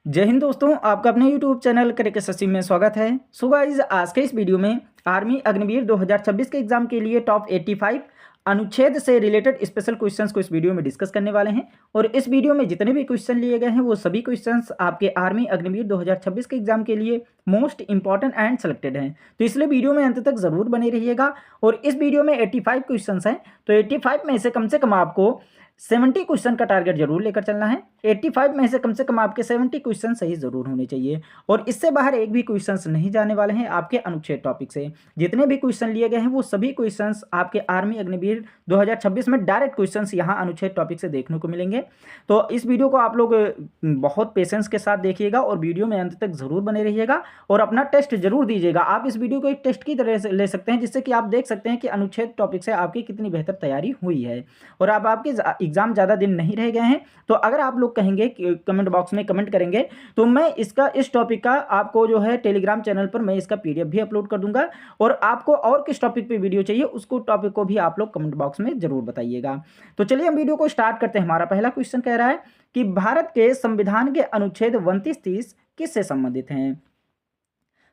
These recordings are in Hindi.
जय हिंद दोस्तों, आपका अपने YouTube चैनल करियर शशि में स्वागत है। सो गाइस, आज के इस वीडियो में आर्मी अग्निवीर 2026 के एग्जाम के लिए टॉप 85 अनुच्छेद से रिलेटेड स्पेशल क्वेश्चंस को इस वीडियो में डिस्कस करने वाले हैं। और इस वीडियो में जितने भी क्वेश्चन लिए गए हैं वो सभी क्वेश्चंस आपके आर्मी अग्निवीर 2026 के एग्जाम के लिए मोस्ट इंपॉर्टेंट एंड सेलेक्टेड हैं। तो इसलिए वीडियो में अंत तक जरूर बने रहिएगा। और इस वीडियो में 85 क्वेश्चन हैं, तो 85 में से कम आपको 70 क्वेश्चन का टारगेट जरूर लेकर चलना है। 85 में से कम आपके 70 क्वेश्चन सही जरूर होने चाहिए और इससे बाहर एक भी क्वेश्चंस नहीं जाने वाले हैं आपके अनुच्छेद टॉपिक से। जितने भी क्वेश्चन लिए गए हैं वो सभी क्वेश्चंस आपके आर्मी अग्निवीर 2026 में डायरेक्ट क्वेश्चंस यहाँ अनुच्छेद टॉपिक से देखने को मिलेंगे। तो इस वीडियो को आप लोग बहुत पेशेंस के साथ देखिएगा और वीडियो में अंत तक जरूर बने रहिएगा और अपना टेस्ट जरूर दीजिएगा। आप इस वीडियो को एक टेस्ट की तरह से ले सकते हैं, जिससे कि आप देख सकते हैं कि अनुच्छेद टॉपिक से आपकी कितनी बेहतर तैयारी हुई है। और अब आपके एग्जाम ज़्यादा दिन नहीं रह गए हैं, तो अगर आप लोग कहेंगे कि कमेंट बॉक्स में कमेंट करेंगे तो मैं इस टॉपिक का आपको जो है टेलीग्राम चैनल पर मैं इसका पीडीएफ भी अपलोड कर दूंगा। और आपको और किस टॉपिक पे वीडियो चाहिए उसको टॉपिक को भी आप लोग कमेंट बॉक्स में जरूर बताइएगा। तो चलिए हम वीडियो को स्टार्ट करते हैं। हमारा पहला क्वेश्चन कह रहा है कि भारत के संविधान के अनुच्छेद 29-30 किससे संबंधित हैं।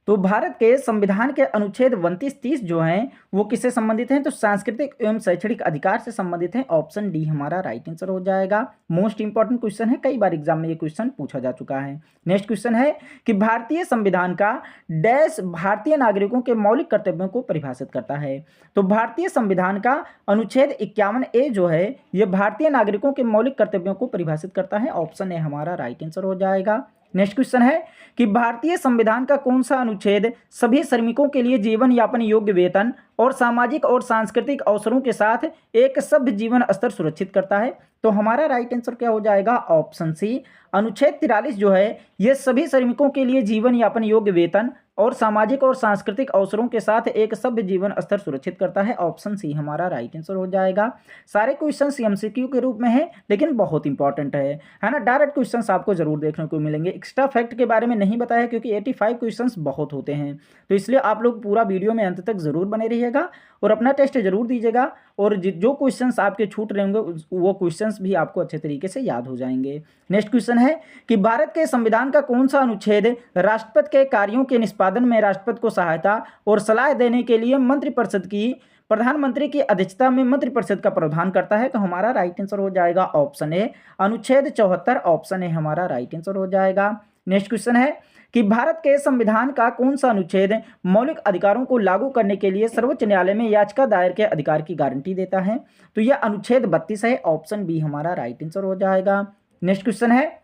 तो भारत के संविधान के अनुच्छेद 29-30 जो हैं वो किससे संबंधित हैं, तो सांस्कृतिक एवं शैक्षणिक अधिकार से संबंधित हैं। ऑप्शन डी हमारा राइट आंसर हो जाएगा। मोस्ट इंपॉर्टेंट क्वेश्चन है, कई बार एग्जाम में ये क्वेश्चन पूछा जा चुका है। नेक्स्ट क्वेश्चन है कि भारतीय संविधान का डैश भारतीय नागरिकों के मौलिक कर्तव्यों को परिभाषित करता है। तो भारतीय संविधान का अनुच्छेद 51A जो है ये भारतीय नागरिकों के मौलिक कर्तव्यों को परिभाषित करता है। ऑप्शन ए हमारा राइट आंसर हो जाएगा। नेक्स्ट क्वेश्चन है कि भारतीय संविधान का कौन सा अनुच्छेद सभी श्रमिकों के लिए जीवन यापन योग्य वेतन और सामाजिक और सांस्कृतिक अवसरों के साथ एक सभ्य जीवन स्तर सुरक्षित करता है। तो हमारा राइट आंसर क्या हो जाएगा, ऑप्शन सी अनुच्छेद 43 जो है ये सभी श्रमिकों के लिए जीवन यापन योग्य वेतन और सामाजिक और सांस्कृतिक अवसरों के साथ एक सभ्य जीवन स्तर सुरक्षित करता है। ऑप्शन सी हमारा राइट आंसर हो जाएगा। सारे क्वेश्चंस एमसीक्यू के रूप में है लेकिन बहुत इंपॉर्टेंट है ना। डायरेक्ट क्वेश्चंस आपको जरूर देखने को मिलेंगे। एक्स्ट्रा फैक्ट के बारे में नहीं बताया क्योंकि 85 क्वेश्चंस बहुत होते हैं, तो इसलिए आप लोग पूरा वीडियो में अंत तक जरूर बने रहिएगा और अपना टेस्ट जरूर दीजिएगा। और जो क्वेश्चंस आपके छूट रहे होंगे वो क्वेश्चंस भी आपको अच्छे तरीके से याद हो जाएंगे। नेक्स्ट क्वेश्चन है कि भारत के संविधान का कौन सा अनुच्छेद राष्ट्रपति के कार्यों के निष्पादन में राष्ट्रपति को सहायता और सलाह देने के लिए मंत्रिपरिषद की प्रधानमंत्री की अध्यक्षता में मंत्रिपरिषद का प्रावधान करता है। तो हमारा राइट आंसर हो जाएगा ऑप्शन ए अनुच्छेद 74। ऑप्शन ए हमारा राइट आंसर हो जाएगा। नेक्स्ट क्वेश्चन है कि भारत के संविधान का कौन सा अनुच्छेद मौलिक अधिकारों को लागू करने के लिए सर्वोच्च न्यायालय में याचिका दायर के अधिकार की गारंटी देता है। तो यह अनुच्छेद 32 है। ऑप्शन बी हमारा राइट आंसर हो जाएगा। नेक्स्ट क्वेश्चन है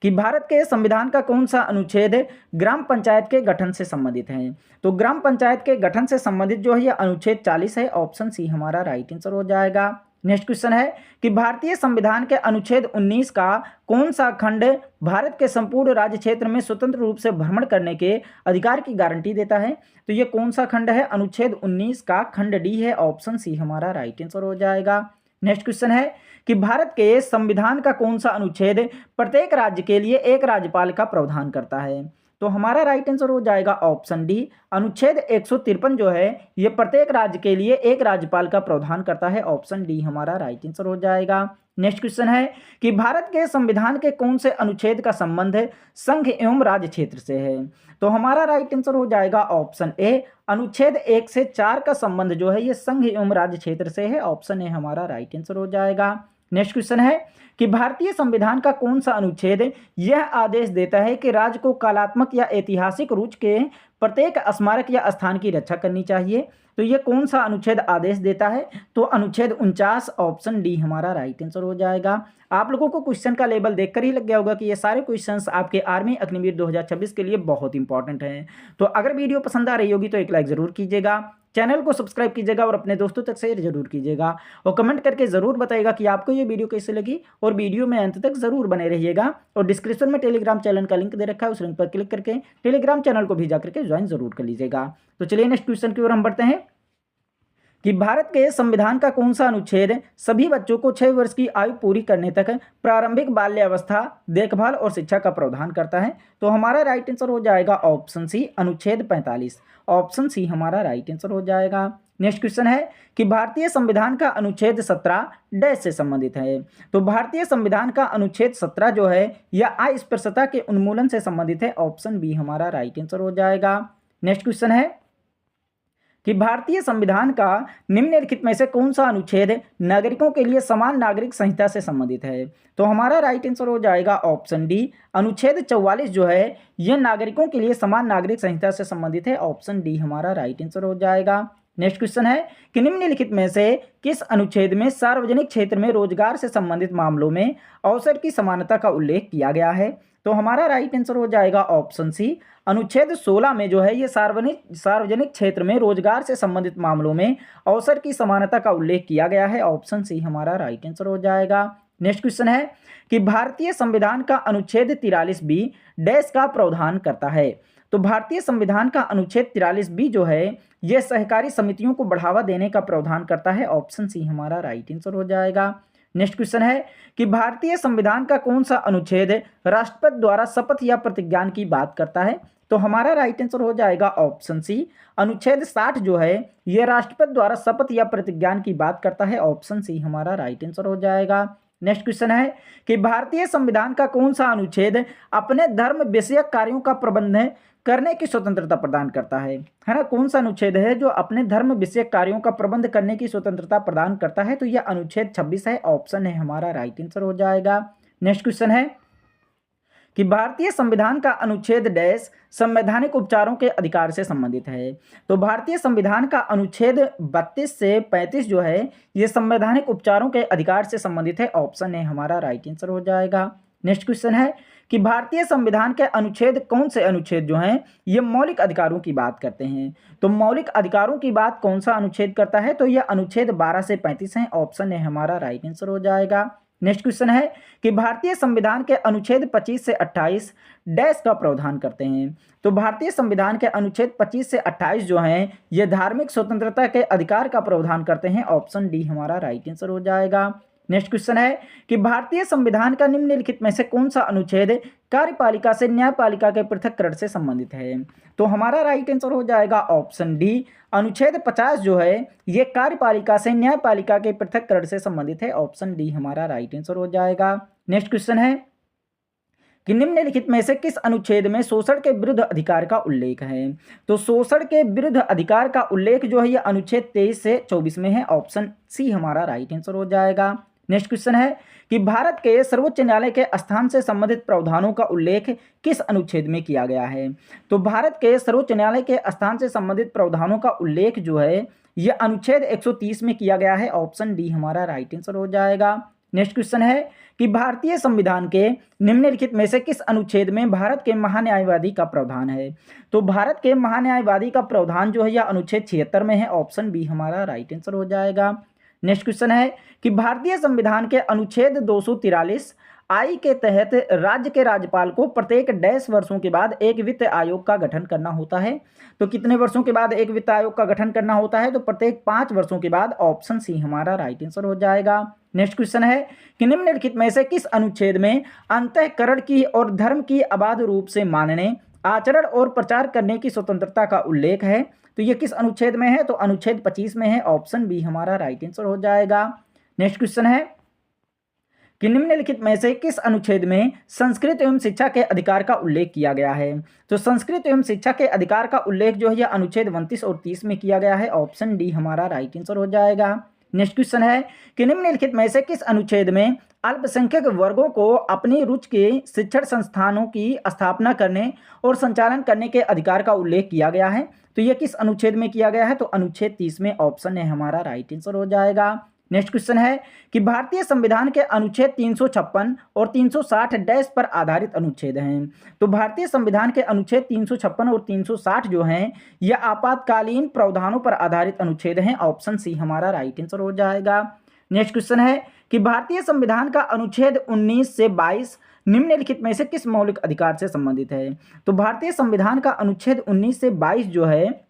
कि भारत के संविधान का कौन सा अनुच्छेद ग्राम पंचायत के गठन से संबंधित है। तो ग्राम पंचायत के गठन से संबंधित जो है यह अनुच्छेद 40 है। ऑप्शन सी हमारा राइट आंसर हो जाएगा। नेक्स्ट क्वेश्चन है कि भारतीय संविधान के अनुच्छेद 19 का कौन सा खंड भारत के संपूर्ण राज्य क्षेत्र में स्वतंत्र रूप से भ्रमण करने के अधिकार की गारंटी देता है। तो यह कौन सा खंड है, अनुच्छेद 19 का खंड डी है। ऑप्शन सी हमारा राइट आंसर हो जाएगा। नेक्स्ट क्वेश्चन है कि भारत के संविधान का कौन सा अनुच्छेद प्रत्येक राज्य के लिए एक राज्यपाल का प्रावधान करता है। तो हमारा राइट आंसर हो जाएगा ऑप्शन डी अनुच्छेद 153 जो है ये प्रत्येक राज्य के लिए एक राज्यपाल का प्रावधान करता है। ऑप्शन डी हमारा राइट आंसर हो जाएगा। नेक्स्ट क्वेश्चन है कि भारत के संविधान के कौन से अनुच्छेद का संबंध संघ एवं राज्य क्षेत्र से है। तो हमारा राइट आंसर हो जाएगा ऑप्शन ए अनुच्छेद 1 से 4 का संबंध जो है ये संघ एवं राज्य क्षेत्र से है। ऑप्शन ए हमारा राइट आंसर हो जाएगा। नेक्स्ट क्वेश्चन है कि भारतीय संविधान का कौन सा अनुच्छेद यह आदेश देता है कि राज्य को कलात्मक या ऐतिहासिक रूप के प्रत्येक स्मारक या स्थान की रक्षा करनी चाहिए। तो यह कौन सा अनुच्छेद आदेश देता है, तो अनुच्छेद 49। ऑप्शन डी हमारा राइट आंसर हो जाएगा। आप लोगों को क्वेश्चन का लेवल देखकर ही लग गया होगा कि ये सारे क्वेश्चंस आपके आर्मी अग्निवीर 2026 के लिए बहुत इंपॉर्टेंट हैं। तो अगर वीडियो पसंद आ रही होगी तो एक लाइक जरूर कीजिएगा, चैनल को सब्सक्राइब कीजिएगा और अपने दोस्तों तक शेयर जरूर कीजिएगा और कमेंट करके जरूर बताइएगा कि आपको ये वीडियो कैसे लगी। और वीडियो में अंत तक जरूर बने रहिएगा और डिस्क्रिप्शन में टेलीग्राम चैनल का लिंक दे रखा है, उस लिंक पर क्लिक करके टेलीग्राम चैनल को भी जाकर के ज्वाइन जरूर कर लीजिएगा। तो चलिए नेक्स्ट क्वेश्चन की ओर हम बढ़ते हैं कि भारत के संविधान का कौन सा अनुच्छेद सभी बच्चों को 6 वर्ष की आयु पूरी करने तक प्रारंभिक बाल्यावस्था देखभाल और शिक्षा का प्रावधान करता है? तो हमारा राइट आंसर हो जाएगा ऑप्शन सी, अनुच्छेद 45। ऑप्शन सी हमारा राइट आंसर हो जाएगा। नेक्स्ट क्वेश्चन है कि भारतीय संविधान का अनुच्छेद 17 डैश से संबंधित है? तो भारतीय संविधान का अनुच्छेद 17 जो है यह अस्पृश्यता के उन्मूलन से संबंधित है। ऑप्शन बी हमारा राइट आंसर हो जाएगा। नेक्स्ट क्वेश्चन है कि भारतीय संविधान का निम्नलिखित में से कौन सा अनुच्छेद नागरिकों के लिए समान नागरिक संहिता से संबंधित है? तो हमारा राइट आंसर हो जाएगा ऑप्शन डी, अनुच्छेद 44 जो है यह नागरिकों के लिए समान नागरिक संहिता से संबंधित है। ऑप्शन डी हमारा राइट आंसर हो जाएगा। नेक्स्ट क्वेश्चन है कि निम्नलिखित में से किस अनुच्छेद में सार्वजनिक क्षेत्र में रोजगार से संबंधित मामलों में अवसर की समानता का उल्लेख किया गया है? तो हमारा राइट आंसर हो जाएगा ऑप्शन सी, अनुच्छेद 16 में जो है ये सार्वजनिक क्षेत्र में रोजगार से संबंधित मामलों में अवसर की समानता का उल्लेख किया गया है। ऑप्शन सी हमारा राइट आंसर हो जाएगा। नेक्स्ट क्वेश्चन है कि भारतीय संविधान का अनुच्छेद 43 बी डैश का प्रावधान करता है? तो भारतीय संविधान का अनुच्छेद 43 बी जो है यह सहकारी समितियों को बढ़ावा देने का प्रावधान करता है। ऑप्शन सी हमारा राइट आंसर हो जाएगा। नेक्स्ट क्वेश्चन है कि भारतीय संविधान का कौन सा अनुच्छेद राष्ट्रपति द्वारा शपथ या प्रतिज्ञान की बात करता है? तो हमारा राइट आंसर हो जाएगा ऑप्शन सी, अनुच्छेद 60 जो है यह राष्ट्रपति द्वारा शपथ या प्रतिज्ञान की बात करता है। ऑप्शन सी हमारा राइट आंसर हो जाएगा। नेक्स्ट क्वेश्चन है कि भारतीय संविधान का कौन सा अनुच्छेद अपने धर्म विषयक कार्यों का प्रबंध करने की स्वतंत्रता प्रदान करता है ना? कौन सा अनुच्छेद है जो अपने धर्म विषयक कार्यों का प्रबंध करने की स्वतंत्रता प्रदान करता है? तो यह अनुच्छेद 26 है। ऑप्शन है हमारा राइट आंसर हो जाएगा। नेक्स्ट क्वेश्चन है कि भारतीय संविधान का अनुच्छेद डैश संवैधानिक उपचारों के अधिकार से संबंधित है? तो भारतीय संविधान का अनुच्छेद 32 से 35 जो है ये संवैधानिक उपचारों के अधिकार से संबंधित है। ऑप्शन है हमारा राइट आंसर हो जाएगा। नेक्स्ट क्वेश्चन है कि भारतीय संविधान के अनुच्छेद कौन से अनुच्छेद जो हैं ये मौलिक अधिकारों की बात करते हैं? तो मौलिक अधिकारों की बात कौन सा अनुच्छेद करता है? तो यह अनुच्छेद 12 से 35 है। ऑप्शन है हमारा राइट आंसर हो जाएगा। नेक्स्ट क्वेश्चन है कि भारतीय संविधान के अनुच्छेद 25 से 28 डैश का प्रावधान करते हैं? तो भारतीय संविधान के अनुच्छेद 25 से 28 जो हैं ये धार्मिक स्वतंत्रता के अधिकार का प्रावधान करते हैं। ऑप्शन डी हमारा राइट आंसर हो जाएगा। नेक्स्ट क्वेश्चन है कि भारतीय संविधान का निम्नलिखित में से कौन सा अनुच्छेद कार्यपालिका से न्यायपालिका के पृथक्करण से संबंधित है? तो हमारा राइट आंसर हो जाएगा ऑप्शन डी, अनुच्छेद 50 जो है ये कार्यपालिका से न्यायपालिका के पृथक्करण से संबंधित है। ऑप्शन डी हमारा राइट आंसर हो जाएगा। नेक्स्ट क्वेश्चन है कि निम्नलिखित में से किस अनुच्छेद में शोषण के विरुद्ध अधिकार का उल्लेख है? तो शोषण के विरुद्ध अधिकार का उल्लेख जो है ये अनुच्छेद 23 से 24 में है। ऑप्शन सी हमारा राइट आंसर हो जाएगा। नेक्स्ट क्वेश्चन है कि भारत के सर्वोच्च न्यायालय के स्थान से संबंधित प्रावधानों का उल्लेख किस अनुच्छेद में किया गया है? तो भारत के सर्वोच्च न्यायालय के स्थान से संबंधित प्रावधानों का उल्लेख जो है यह अनुच्छेद 130 में किया गया है। ऑप्शन डी हमारा राइट आंसर हो जाएगा। नेक्स्ट क्वेश्चन है कि भारतीय संविधान के निम्नलिखित में से किस अनुच्छेद में भारत के महान्यायवादी का प्रावधान है? तो भारत के महान्यायवादी का प्रावधान जो है यह अनुच्छेद 76 में है। ऑप्शन बी हमारा राइट आंसर हो जाएगा। नेक्स्ट क्वेश्चन है कि भारतीय संविधान के अनुच्छेद 243 आई के तहत राज्य के राज्यपाल को प्रत्येक डैश वर्षों के बाद एक वित्त आयोग का गठन करना होता है? तो कितने वर्षों के बाद एक वित्त आयोग का गठन करना होता है? तो प्रत्येक 5 वर्षों के बाद। ऑप्शन सी हमारा राइट आंसर हो जाएगा। नेक्स्ट क्वेश्चन है कि निम्नलिखित में से किस अनुच्छेद में अंतःकरण की और धर्म की अबाध रूप से मानने, आचरण और प्रचार करने की स्वतंत्रता का उल्लेख है? तो ये किस अनुच्छेद में है? तो अनुच्छेद 25 में है। ऑप्शन बी हमारा राइट आंसर हो जाएगा। नेक्स्ट क्वेश्चन है कि निम्नलिखित में से किस अनुच्छेद में संस्कृत एवं शिक्षा के अधिकार का उल्लेख किया गया है? तो संस्कृत एवं शिक्षा के अधिकार का उल्लेख जो है यह अनुच्छेद 29 और 30 में किया गया है। ऑप्शन डी हमारा राइट आंसर हो जाएगा। नेक्स्ट क्वेश्चन है कि निम्नलिखित में से किस अनुच्छेद में अल्पसंख्यक वर्गों को अपनी रुचि के शिक्षण संस्थानों की स्थापना करने और संचालन करने के अधिकार का उल्लेख किया गया है? तो यह किस अनुच्छेद में किया गया है? तो अनुच्छेद 30 में। ऑप्शन है हमारा राइट आंसर हो जाएगा। नेक्स्ट क्वेश्चन है कि भारतीय संविधान के अनुच्छेद 356 और 360 डैश पर आधारित अनुच्छेद हैं? तो भारतीय संविधान के अनुच्छेद 356 और 360 जो हैं यह आपातकालीन प्रावधानों पर आधारित अनुच्छेद हैं। ऑप्शन सी हमारा राइट आंसर हो जाएगा। नेक्स्ट क्वेश्चन है कि भारतीय संविधान का अनुच्छेद 19 से 22 निम्नलिखित में से किस मौलिक अधिकार से संबंधित है? तो भारतीय संविधान का अनुच्छेद 19 से 22 जो है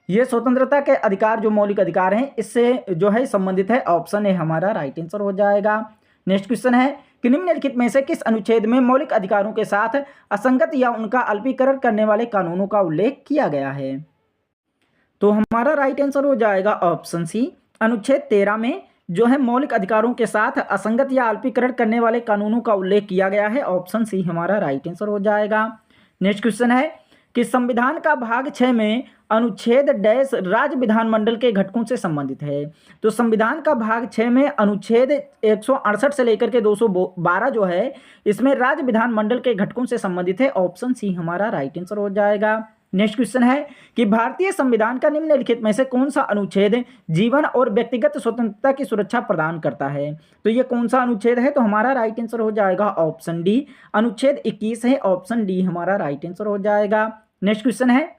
ये स्वतंत्रता के अधिकार जो मौलिक अधिकार हैं इससे जो है संबंधित है। ऑप्शन ए हमारा राइट आंसर हो जाएगा। नेक्स्ट क्वेश्चन है कि निम्नलिखित में से किस अनुच्छेद में मौलिक अधिकारों के साथ असंगत या उनका अल्पीकरण करने वाले कानूनों का उल्लेख किया गया है? तो हमारा राइट आंसर हो जाएगा ऑप्शन सी, अनुच्छेद 13 में जो है मौलिक अधिकारों के साथ असंगत या अल्पीकरण करने वाले कानूनों का उल्लेख किया गया है। ऑप्शन सी हमारा राइट आंसर हो जाएगा। नेक्स्ट क्वेश्चन है कि संविधान का भाग 6 में अनुच्छेद डैश राज्य विधानमंडल के घटकों से संबंधित है। तो संविधान का भाग 6 में अनुच्छेद 168 से लेकर के 212 जो है इसमें राज्य विधानमंडल के घटकों से संबंधित है। ऑप्शन सी हमारा राइट आंसर हो जाएगा। नेक्स्ट क्वेश्चन है कि भारतीय संविधान का निम्नलिखित में से कौन सा अनुच्छेद जीवन और व्यक्तिगत स्वतंत्रता की सुरक्षा प्रदान करता है? तो ये कौन सा अनुच्छेद है? तो हमारा राइट आंसर हो जाएगा ऑप्शन डी, अनुच्छेद 21 है। ऑप्शन डी हमारा राइट आंसर हो जाएगा। नेक्स्ट क्वेश्चन है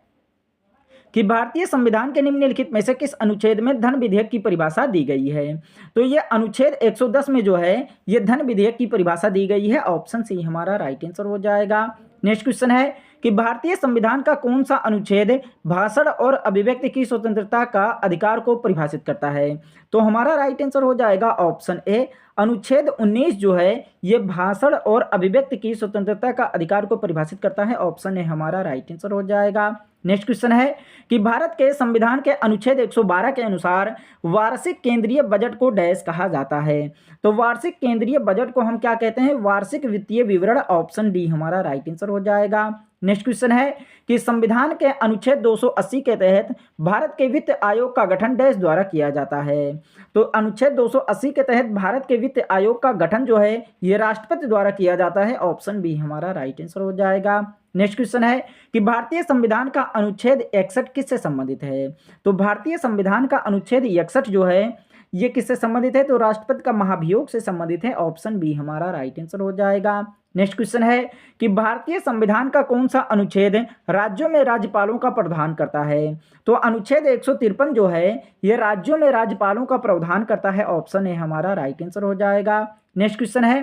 कि भारतीय संविधान के निम्नलिखित में से किस अनुच्छेद में धन विधेयक की परिभाषा दी गई है? तो ये अनुच्छेद 110 में जो है ये धन विधेयक की परिभाषा दी गई है। ऑप्शन सी हमारा राइट आंसर हो जाएगा। नेक्स्ट क्वेश्चन है कि भारतीय संविधान का कौन सा अनुच्छेद भाषण और अभिव्यक्ति की स्वतंत्रता का अधिकार को परिभाषित करता है? तो हमारा राइट आंसर हो जाएगा ऑप्शन ए, अनुच्छेद 19 जो है ये भाषण और अभिव्यक्ति की स्वतंत्रता का अधिकार को परिभाषित करता है। ऑप्शन ए हमारा राइट आंसर हो जाएगा। नेक्स्ट क्वेश्चन है कि भारत के संविधान के अनुच्छेद 112 के अनुसार वार्षिक केंद्रीय बजट को डैश कहा जाता है? तो वार्षिक केंद्रीय बजट को हम क्या कहते हैं? वार्षिक वित्तीय विवरण। ऑप्शन डी हमारा राइट आंसर हो जाएगा। नेक्स्ट क्वेश्चन है कि संविधान के अनुच्छेद 280 के तहत भारत के वित्त आयोग का गठन डैश द्वारा किया जाता है? तो अनुच्छेद 280 के तहत भारत के वित्त आयोग का गठन जो है ये राष्ट्रपति द्वारा किया जाता है। ऑप्शन बी हमारा राइट आंसर हो जाएगा। नेक्स्ट क्वेश्चन है कि भारतीय संविधान का अनुच्छेद 61 किससे संबंधित है? तो भारतीय संविधान का अनुच्छेद 61 जो है ये किससे संबंधित है? तो राष्ट्रपति का महाभियोग से संबंधित है। ऑप्शन बी हमारा राइट आंसर हो जाएगा। नेक्स्ट क्वेश्चन है कि भारतीय संविधान का कौन सा अनुच्छेद राज्यों में राज्यपालों का प्रावधान करता है? तो अनुच्छेद 153 जो है ये राज्यों में राज्यपालों का प्रावधान करता है। ऑप्शन ए हमारा राइट आंसर हो जाएगा। नेक्स्ट क्वेश्चन है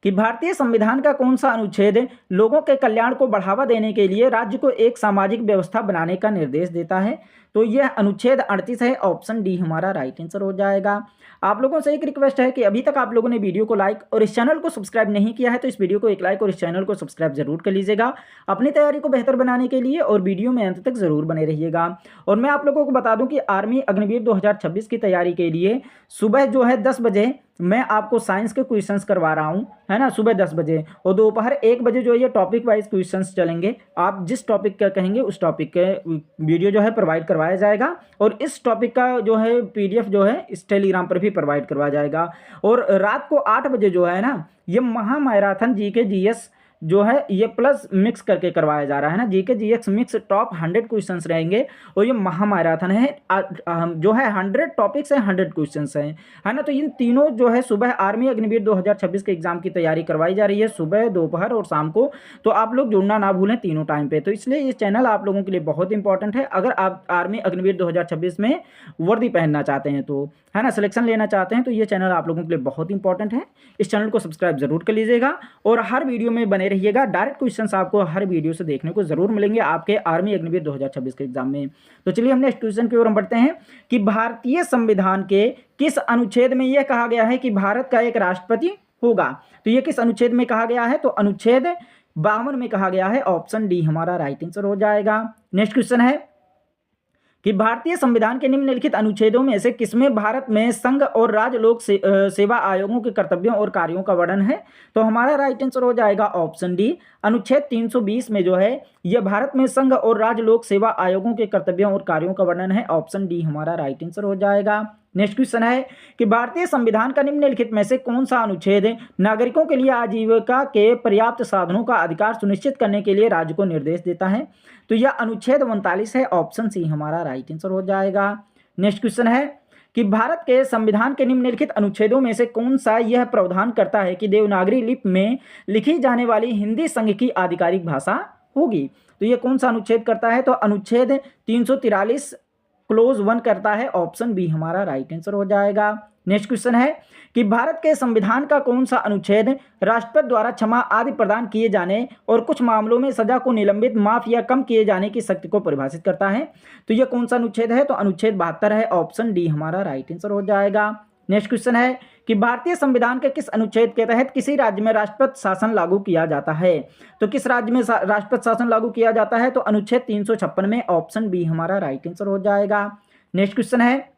कि भारतीय संविधान का कौन सा अनुच्छेद लोगों के कल्याण को बढ़ावा देने के लिए राज्य को एक सामाजिक व्यवस्था बनाने का निर्देश देता है? तो यह अनुच्छेद 38 है। ऑप्शन डी हमारा राइट आंसर हो जाएगा। आप लोगों से एक रिक्वेस्ट है कि अभी तक आप लोगों ने वीडियो को लाइक और इस चैनल को सब्सक्राइब नहीं किया है तो इस वीडियो को एक लाइक और इस चैनल को सब्सक्राइब जरूर कर लीजिएगा अपनी तैयारी को बेहतर बनाने के लिए, और वीडियो में अंत तक जरूर बने रहिएगा। और मैं आप लोगों को बता दूं कि आर्मी अग्निवीर 2026 की तैयारी के लिए सुबह जो है 10 बजे मैं आपको साइंस के क्वेश्चंस करवा रहा हूं, है ना, सुबह 10 बजे, और दोपहर 1 बजे जो है ये टॉपिक वाइज क्वेश्चंस चलेंगे। आप जिस टॉपिक का कहेंगे उस टॉपिक के वीडियो जो है प्रोवाइड करवाया जाएगा, और इस टॉपिक का जो है पीडीएफ जो है इस टेलीग्राम पर भी प्रोवाइड करवाया जाएगा। और रात को 8 बजे जो है ना ये महामैराथन जीके जीएस जो है ये प्लस मिक्स करके करवाया जा रहा है ना, GK GS mix top 100 questions रहेंगे, और ये महामैराथन है जो है 100 टॉपिक्स हैं, 100 क्वेश्चंस हैं, है ना। तो इन तीनों जो है सुबह आर्मी अग्निवीर 2026 के एग्जाम की तैयारी करवाई जा रही है, सुबह, दोपहर और शाम को। तो आप लोग जुड़ना ना भूलें तीनों टाइम पे। तो इसलिए ये चैनल आप लोगों के लिए बहुत इंपॉर्टेंट है। अगर आप आर्मी अग्निवीर 2026 में वर्दी पहनना चाहते हैं तो, है ना, सिलेक्शन लेना चाहते हैं तो ये चैनल आप लोगों के लिए बहुत इंपॉर्टेंट है। इस चैनल को सब्सक्राइब जरूर कर लीजिएगा और हर वीडियो में बने रहिएगा। डायरेक्ट क्वेश्चंस आपको हर वीडियो से देखने को जरूर मिलेंगे आपके आर्मी अग्निवीर 2026 के एग्जाम में। तो चलिए हम नेक्स्ट क्वेश्चन की ओर हम बढ़ते हैं कि भारतीय संविधान के किस अनुच्छेद में यह कहा गया है कि भारत का एक राष्ट्रपति होगा? तो यह किस अनुच्छेद में कहा गया है? तो अनुच्छेद 52 में कहा गया है। ऑप्शन डी हमारा राइट आंसर हो जाएगा। नेक्स्ट क्वेश्चन है कि भारतीय संविधान के निम्नलिखित अनुच्छेदों में से किसमें भारत में संघ और राज्य लोक सेवा आयोगों के कर्तव्यों और कार्यों का वर्णन है? तो हमारा राइट आंसर हो जाएगा ऑप्शन डी, अनुच्छेद 320 में जो है यह भारत में संघ और राज्य लोक सेवा आयोगों के कर्तव्यों और कार्यों का वर्णन है। ऑप्शन डी हमारा राइट आंसर हो जाएगा। नेक्स्ट क्वेश्चन है कि भारतीय संविधान का निम्नलिखित में से कौन सा अनुच्छेद नागरिकों के लिए आजीविका के पर्याप्त साधनों का अधिकार सुनिश्चित करने के लिए राज्य को निर्देश देता है? तो यह अनुच्छेद 39 है। ऑप्शन सी हमारा राइट आंसर हो जाएगा। नेक्स्ट क्वेश्चन है कि भारत के संविधान के निम्नलिखित अनुच्छेदों में से कौन सा यह प्रावधान करता है कि देवनागरी लिपि में लिखी जाने वाली हिंदी संघ की आधिकारिक भाषा होगी? तो यह कौन सा अनुच्छेद करता है? तो अनुच्छेद 343 क्लोज 1 करता है, ऑप्शन बी हमारा राइट आंसर हो जाएगा। नेक्स्ट क्वेश्चन है कि भारत के संविधान का कौन सा अनुच्छेद राष्ट्रपति द्वारा क्षमा आदि प्रदान किए जाने और कुछ मामलों में सजा को निलंबित, माफ या कम किए जाने की शक्ति को परिभाषित करता है? तो यह कौन सा अनुच्छेद है? तो अनुच्छेद 72 है, ऑप्शन डी हमारा राइट आंसर हो जाएगा। नेक्स्ट क्वेश्चन है कि भारतीय संविधान के किस अनुच्छेद के तहत किसी राज्य में राष्ट्रपति शासन लागू किया जाता है? तो किस राज्य में राष्ट्रपति शासन लागू किया जाता है? तो अनुच्छेद 356 में, ऑप्शन बी हमारा राइट आंसर हो जाएगा। नेक्स्ट क्वेश्चन है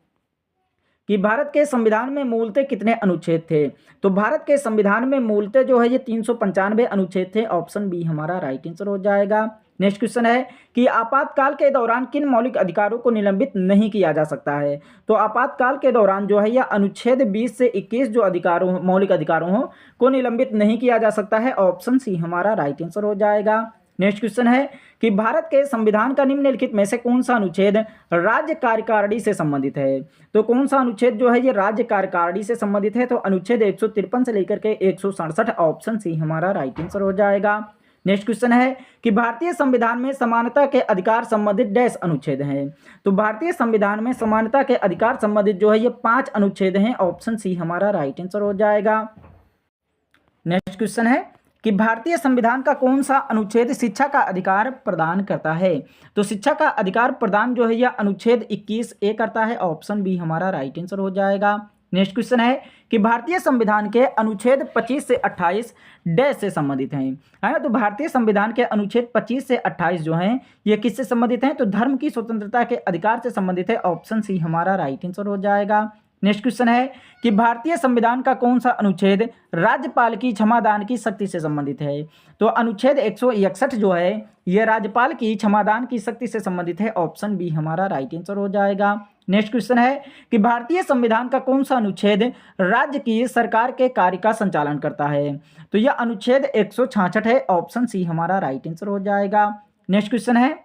कि भारत के संविधान में मूलतः कितने अनुच्छेद थे? तो भारत के संविधान में मूलतः जो है ये 395 अनुच्छेद थे, ऑप्शन बी हमारा राइट आंसर हो जाएगा। नेक्स्ट क्वेश्चन है कि आपातकाल के दौरान किन मौलिक अधिकारों को निलंबित नहीं किया जा सकता है? तो आपातकाल के दौरान जो है यह अनुच्छेद 20 से 21 जो अधिकारों मौलिक अधिकारों को निलंबित नहीं किया जा सकता है, ऑप्शन सी हमारा राइट आंसर हो जाएगा। नेक्स्ट क्वेश्चन है कि भारत के संविधान का निम्नलिखित में से कौन सा अनुच्छेद राज्य कार्यकारिणी से संबंधित है? तो कौन सा अनुच्छेद जो है ये राज्य कार्यकारिणी से संबंधित है? तो अनुच्छेद 153 से लेकर के 167, ऑप्शन सी हमारा राइट आंसर हो जाएगा। नेक्स्ट क्वेश्चन है कि भारतीय संविधान में समानता के अधिकार संबंधित डैश अनुच्छेद हैं? तो भारतीय संविधान में समानता के अधिकार संबंधित जो है ये 5 अनुच्छेद हैं, ऑप्शन सी हमारा राइट आंसर हो जाएगा। नेक्स्ट क्वेश्चन है कि भारतीय संविधान का कौन सा अनुच्छेद शिक्षा का अधिकार प्रदान करता है? तो शिक्षा का अधिकार प्रदान जो है यह अनुच्छेद 21A करता है, ऑप्शन बी हमारा राइट आंसर हो जाएगा। नेक्स्ट क्वेश्चन है कि भारतीय संविधान के अनुच्छेद 25 से 28 डैश से संबंधित हैं, है ना? तो भारतीय संविधान के अनुच्छेद 25 से 28 जो हैं ये किससे संबंधित हैं? तो धर्म की स्वतंत्रता के अधिकार से संबंधित है, ऑप्शन सी हमारा राइट आंसर हो जाएगा। नेक्स्ट क्वेश्चन है कि भारतीय संविधान का कौन सा अनुच्छेद राज्यपाल की क्षमादान की शक्ति से संबंधित है? तो अनुच्छेद 161 जो है यह राज्यपाल की क्षमादान की शक्ति से संबंधित है, ऑप्शन बी हमारा राइट आंसर हो जाएगा। नेक्स्ट क्वेश्चन है कि भारतीय संविधान का कौन सा अनुच्छेद राज्य की सरकार के कार्य का संचालन करता है? तो यह अनुच्छेद 166 है, ऑप्शन सी हमारा राइट आंसर हो जाएगा। नेक्स्ट क्वेश्चन है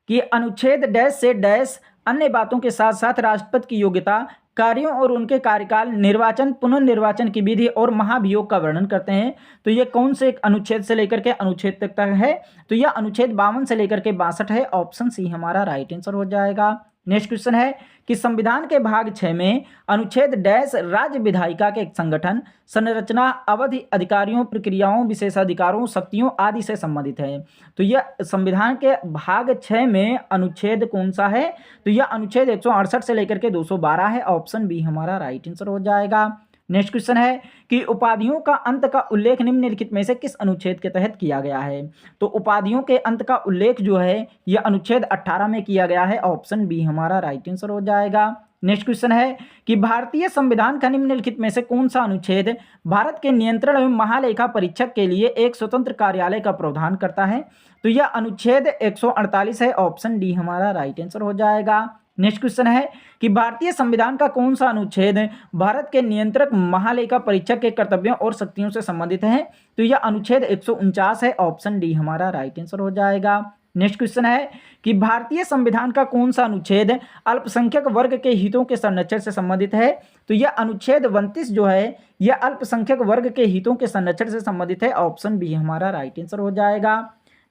कि अनुच्छेद डैश से डैश अन्य बातों के साथ साथ राष्ट्रपति की योग्यता, कार्यों और उनके कार्यकाल, निर्वाचन, पुनर्निर्वाचन की विधि और महाभियोग का वर्णन करते हैं। तो ये कौन से अनुच्छेद से लेकर के अनुच्छेद तक है? तो यह अनुच्छेद 52 से लेकर के 62 है, ऑप्शन सी हमारा राइट आंसर हो जाएगा। नेक्स्ट क्वेश्चन है कि संविधान के भाग 6 में अनुच्छेद डैश राज्य विधायिका के संगठन, संरचना, अवधि, अधिकारियों, प्रक्रियाओं, विशेषाधिकारों, शक्तियों आदि से संबंधित है। तो यह संविधान के भाग 6 में अनुच्छेद कौन सा है? तो यह अनुच्छेद 168 से लेकर के 212 है, ऑप्शन बी हमारा राइट आंसर हो जाएगा। नेक्स्ट क्वेश्चन है कि उपाधियों का अंत का उल्लेख निम्नलिखित में से किस अनुच्छेद के तहत किया गया है? तो उपाधियों के अंत का उल्लेख जो है यह अनुच्छेद 18 में किया गया है, ऑप्शन बी हमारा राइट आंसर हो जाएगा। नेक्स्ट क्वेश्चन है कि भारतीय संविधान का निम्नलिखित में से कौन सा अनुच्छेद भारत के नियंत्रण एवं महालेखा परीक्षक के लिए एक स्वतंत्र कार्यालय का प्रावधान करता है? तो यह अनुच्छेद 148 है, ऑप्शन डी हमारा राइट आंसर हो जाएगा। नेक्स्ट क्वेश्चन है कि भारतीय संविधान का कौन सा अनुच्छेद भारत के नियंत्रक महालेखा परीक्षक के कर्तव्यों और शक्तियों से संबंधित है? तो यह अनुच्छेद 149 है, ऑप्शन डी हमारा राइट आंसर हो जाएगा। नेक्स्ट क्वेश्चन है कि भारतीय संविधान का कौन सा अनुच्छेद अल्पसंख्यक वर्ग के हितों के संरक्षण से संबंधित है? तो यह अनुच्छेद 29 जो है यह अल्पसंख्यक वर्ग के हितों के संरक्षण से संबंधित है, ऑप्शन बी हमारा राइट आंसर हो जाएगा।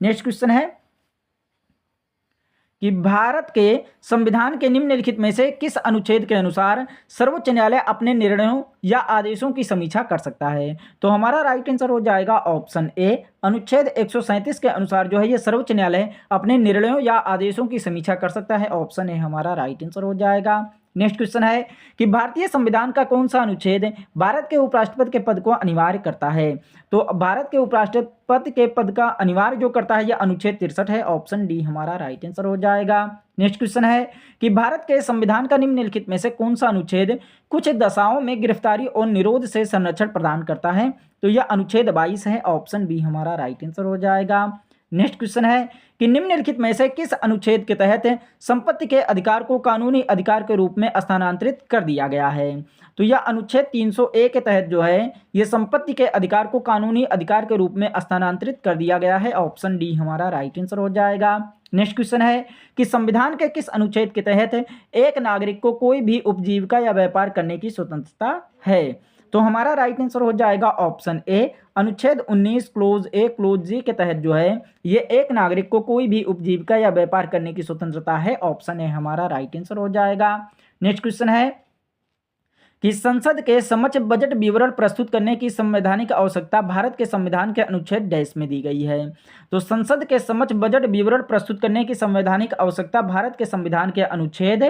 नेक्स्ट क्वेश्चन है कि भारत के संविधान के निम्नलिखित में से किस अनुच्छेद के अनुसार सर्वोच्च न्यायालय अपने निर्णयों या आदेशों की समीक्षा कर सकता है? तो हमारा राइट आंसर हो जाएगा ऑप्शन ए। अनुच्छेद 137 के अनुसार जो है ये सर्वोच्च न्यायालय अपने निर्णयों या आदेशों की समीक्षा कर सकता है, ऑप्शन ए हमारा राइट आंसर हो जाएगा। नेक्स्ट क्वेश्चन है कि भारतीय संविधान का कौन सा अनुच्छेद भारत के उपराष्ट्रपति के पद को अनिवार्य करता है? तो भारत के उपराष्ट्रपति के पद का अनिवार्य जो करता है यह अनुच्छेद 63 है, ऑप्शन डी हमारा राइट आंसर हो जाएगा। नेक्स्ट क्वेश्चन है कि भारत के संविधान का निम्नलिखित में से कौन सा अनुच्छेद कुछ दशाओं में गिरफ्तारी और निरोध से संरक्षण प्रदान करता है? तो यह अनुच्छेद 22 है, ऑप्शन बी हमारा राइट आंसर हो जाएगा। नेक्स्ट क्वेश्चन है कि निम्नलिखित में से किस अनुच्छेद के तहत संपत्ति के अधिकार को कानूनी अधिकार के रूप में स्थानांतरित कर दिया गया है? तो यह अनुच्छेद 301 के तहत जो है यह संपत्ति के अधिकार को कानूनी अधिकार के रूप में स्थानांतरित कर दिया गया है, ऑप्शन डी हमारा राइट आंसर हो जाएगा। नेक्स्ट क्वेश्चन है कि संविधान के किस अनुच्छेद के तहत एक नागरिक को कोई भी उपजीविका या व्यापार करने की स्वतंत्रता है? तो हमारा राइट आंसर हो जाएगा ऑप्शन ए। अनुच्छेद 19 क्लोज ए क्लोज जी के तहत जो है ये एक नागरिक को कोई भी उपजीविका या व्यापार करने की स्वतंत्रता है। ऑप्शन ए हमारा राइट आंसर हो जाएगा। नेक्स्ट क्वेश्चन है कि संसद के समक्ष बजट विवरण प्रस्तुत करने की संवैधानिक आवश्यकता भारत के संविधान के अनुच्छेद डैश में दी गई है। तो संसद के समक्ष बजट विवरण प्रस्तुत करने की संवैधानिक आवश्यकता भारत के संविधान के अनुच्छेद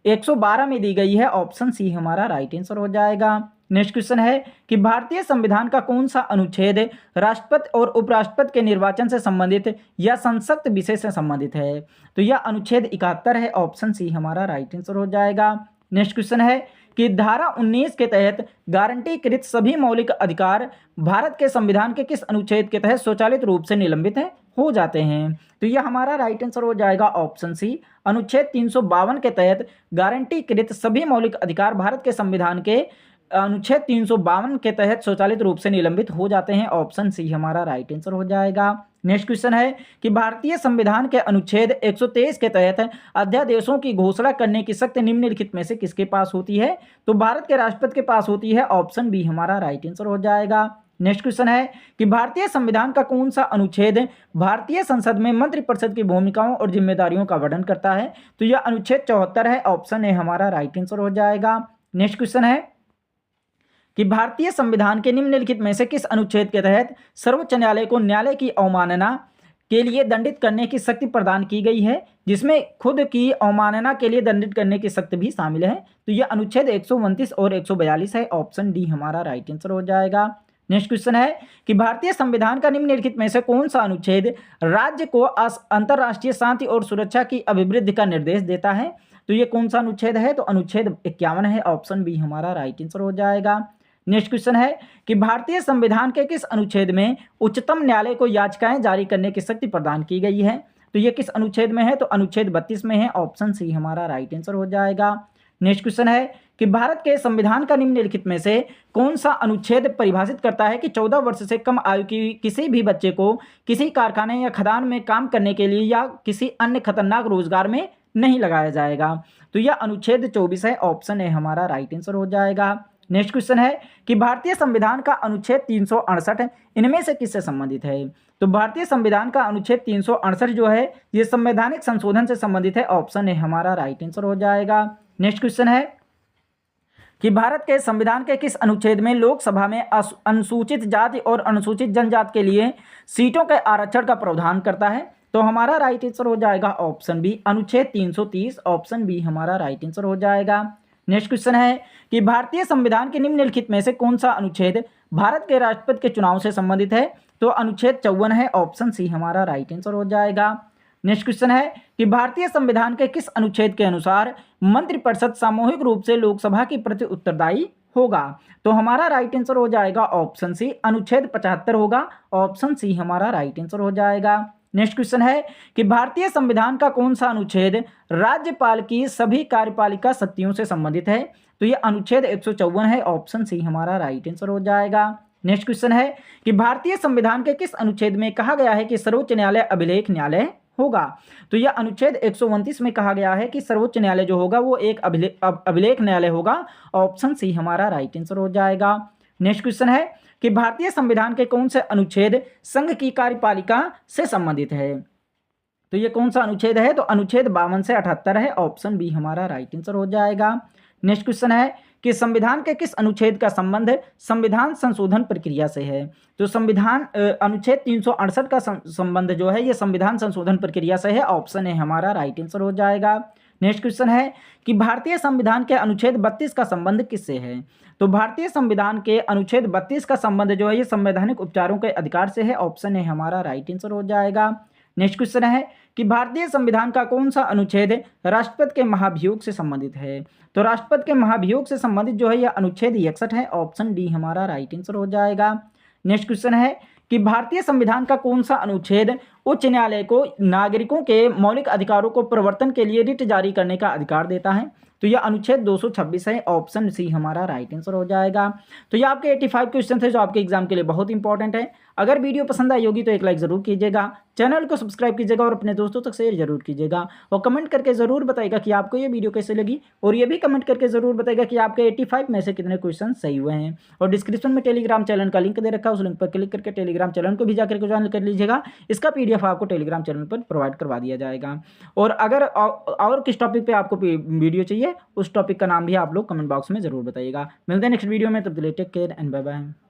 112 में दी गई है। ऑप्शन सी हमारा राइट आंसर हो जाएगा। नेक्स्ट क्वेश्चन है कि भारतीय संविधान का कौन सा अनुच्छेद राष्ट्रपति और उपराष्ट्रपति के निर्वाचन से संबंधित या संसक्त विषय से संबंधित है? तो यह अनुच्छेद 71 है। ऑप्शन सी हमारा राइट आंसर हो जाएगा। नेक्स्ट क्वेश्चन है कि धारा 19 के तहत गारंटीकृत सभी मौलिक अधिकार भारत के संविधान के किस अनुच्छेद के तहत स्वचालित रूप से निलंबित हो जाते हैं? तो यह हमारा राइट आंसर हो जाएगा ऑप्शन सी। अनुच्छेद 352 के तहत गारंटीकृत सभी मौलिक अधिकार भारत के संविधान के अनुच्छेद 352 के तहत स्वचालित रूप से निलंबित हो जाते हैं। ऑप्शन सी हमारा राइट आंसर हो जाएगा। नेक्स्ट क्वेश्चन है कि भारतीय संविधान के अनुच्छेद 123 के तहत अध्यादेशों की घोषणा करने की शक्ति निम्नलिखित में से किसके पास होती है? तो भारत के राष्ट्रपति के पास होती है। ऑप्शन बी हमारा राइट आंसर हो जाएगा। नेक्स्ट क्वेश्चन है कि भारतीय संविधान का कौन सा अनुच्छेद भारतीय संसद में मंत्रिपरिषद की भूमिकाओं और जिम्मेदारियों का वर्णन करता है? तो यह अनुच्छेद 74 है। ऑप्शन ए हमारा राइट आंसर हो जाएगा। नेक्स्ट क्वेश्चन है कि भारतीय संविधान के निम्नलिखित में से किस अनुच्छेद के तहत सर्वोच्च न्यायालय को न्यायालय की अवमानना के लिए दंडित करने की शक्ति प्रदान की गई है, जिसमें खुद की अवमानना के लिए दंडित करने की शक्ति भी शामिल है? तो यह अनुच्छेद 129 और 142 है। ऑप्शन डी हमारा राइट आंसर हो जाएगा। नेक्स्ट क्वेश्चन है कि भारतीय संविधान का निम्नलिखित में से कौन सा अनुच्छेद राज्य को अंतर्राष्ट्रीय शांति और सुरक्षा की अभिवृद्धि का निर्देश देता है? तो ये कौन सा अनुच्छेद है? तो अनुच्छेद 51 है। ऑप्शन बी हमारा राइट आंसर हो जाएगा। नेक्स्ट क्वेश्चन है कि भारतीय संविधान के किस अनुच्छेद में उच्चतम न्यायालय को याचिकाएं जारी करने की शक्ति प्रदान की गई है? तो ये किस अनुच्छेद में है? तो अनुच्छेद 32 में है। ऑप्शन सी हमारा राइट आंसर हो जाएगा। नेक्स्ट क्वेश्चन है कि भारत के संविधान का निम्नलिखित में से कौन सा अनुच्छेद परिभाषित करता है कि 14 वर्ष से कम आयु की किसी भी बच्चे को किसी कारखाने या खदान में काम करने के लिए या किसी अन्य खतरनाक रोजगार में नहीं लगाया जाएगा? तो यह अनुच्छेद 24 है। ऑप्शन ए हमारा राइट आंसर हो जाएगा। नेक्स्ट क्वेश्चन है कि भारतीय संविधान का अनुच्छेद 368 इनमें से किससे संबंधित है? तो भारतीय संविधान का अनुच्छेद 368 जो है ये संवैधानिक संशोधन से संबंधित है। ऑप्शन ए हमारा राइट आंसर हो जाएगा। नेक्स्ट क्वेश्चन है कि भारत के संविधान के किस अनुच्छेद में लोकसभा में अनुसूचित जाति और अनुसूचित जनजाति के लिए सीटों के आरक्षण का प्रावधान करता है? तो हमारा राइट आंसर हो जाएगा ऑप्शन बी अनुच्छेद 330। ऑप्शन बी हमारा राइट आंसर हो जाएगा। नेक्स्ट क्वेश्चन है कि भारतीय संविधान के निम्नलिखित में से कौन सा अनुच्छेद भारत के राष्ट्रपति के चुनाव से संबंधित है? तो अनुच्छेद 54 है। ऑप्शन सी हमारा राइट आंसर हो जाएगा। नेक्स्ट क्वेश्चन है कि भारतीय संविधान के किस अनुच्छेद के अनुसार मंत्रिपरिषद सामूहिक रूप से लोकसभा की प्रति उत्तरदायी होगा? तो हमारा राइट आंसर हो जाएगा ऑप्शन सी अनुच्छेद 75 होगा। ऑप्शन सी हमारा राइट आंसर हो जाएगा। नेक्स्ट क्वेश्चन है कि भारतीय संविधान का कौन सा अनुच्छेद राज्यपाल की सभी कार्यपालिका शक्तियों से संबंधित है? तो यह अनुच्छेद 154 है। ऑप्शन सी हमारा राइट आंसर हो जाएगा। नेक्स्ट क्वेश्चन है कि भारतीय संविधान के किस अनुच्छेद में कहा गया है कि सर्वोच्च न्यायालय अभिलेख न्यायालय होगा? तो यह अनुच्छेद 129 में कहा गया है कि सर्वोच्च न्यायालय जो होगा वो एक अभिलेख न्यायालय होगा। ऑप्शन सी हमारा राइट आंसर हो जाएगा। नेक्स्ट क्वेश्चन है कि भारतीय संविधान के कौन से अनुच्छेद संघ की कार्यपालिका से संबंधित है? तो ये कौन सा अनुच्छेद है? तो अनुच्छेद 52 से 78 है। ऑप्शन बी हमारा राइट आंसर हो जाएगा। नेक्स्ट क्वेश्चन है कि संविधान के किस अनुच्छेद का संबंध संविधान संशोधन प्रक्रिया से है? तो संविधान अनुच्छेद 368 का संबंध जो है ये संविधान संशोधन प्रक्रिया से है। ऑप्शन ए हमारा राइट आंसर हो जाएगा। नेक्स्ट क्वेश्चन है कि भारतीय संविधान के अनुच्छेद 32 का संबंध किससे है? तो भारतीय संविधान के अनुच्छेद 32 का संबंध जो है ये संवैधानिक उपचारों के अधिकार से है। ऑप्शन ए हमारा राइट आंसर हो जाएगा। नेक्स्ट क्वेश्चन है कि भारतीय संविधान का कौन सा अनुच्छेद राष्ट्रपति के महाभियोग से संबंधित है? तो राष्ट्रपति के महाभियोग से संबंधित जो है यह अनुच्छेद 61 है। ऑप्शन डी हमारा राइट आंसर हो जाएगा। नेक्स्ट क्वेश्चन है कि भारतीय संविधान का कौन सा अनुच्छेद उच्च न्यायालय को नागरिकों के मौलिक अधिकारों को प्रवर्तन के लिए रिट जारी करने का अधिकार देता है। तो यह अनुच्छेद 226 है, ऑप्शन सी हमारा राइट आंसर हो जाएगा। तो ये आपके 85 क्वेश्चन थे जो आपके एग्जाम के लिए बहुत इंपॉर्टेंट है। अगर वीडियो पसंद आई होगी तो एक लाइक जरूर कीजिएगा, चैनल को सब्सक्राइब कीजिएगा और अपने दोस्तों तक शेयर जरूर कीजिएगा और कमेंट करके जरूर बताइएगा कि आपको ये वीडियो कैसे लगी और ये भी कमेंट करके जरूर बताइएगा कि आपके 85 में से कितने क्वेश्चन सही हुए हैं। और डिस्क्रिप्शन में टेलीग्राम चैनल का लिंक दे रखा है, उस लिंक पर क्लिक करके टेलीग्राम चैनल को भी जाकर के ज्वाइन कर लीजिएगा। इसका PDF आपको टेलीग्राम चैनल पर प्रोवाइड करवा दिया जाएगा। और अगर और किस टॉपिक पे आपको वीडियो चाहिए उस टॉपिक का नाम भी आप लोग कमेंट बॉक्स में जरूर बताइएगा। मिलते हैं नेक्स्ट वीडियो में, तब तक take care and bye bye.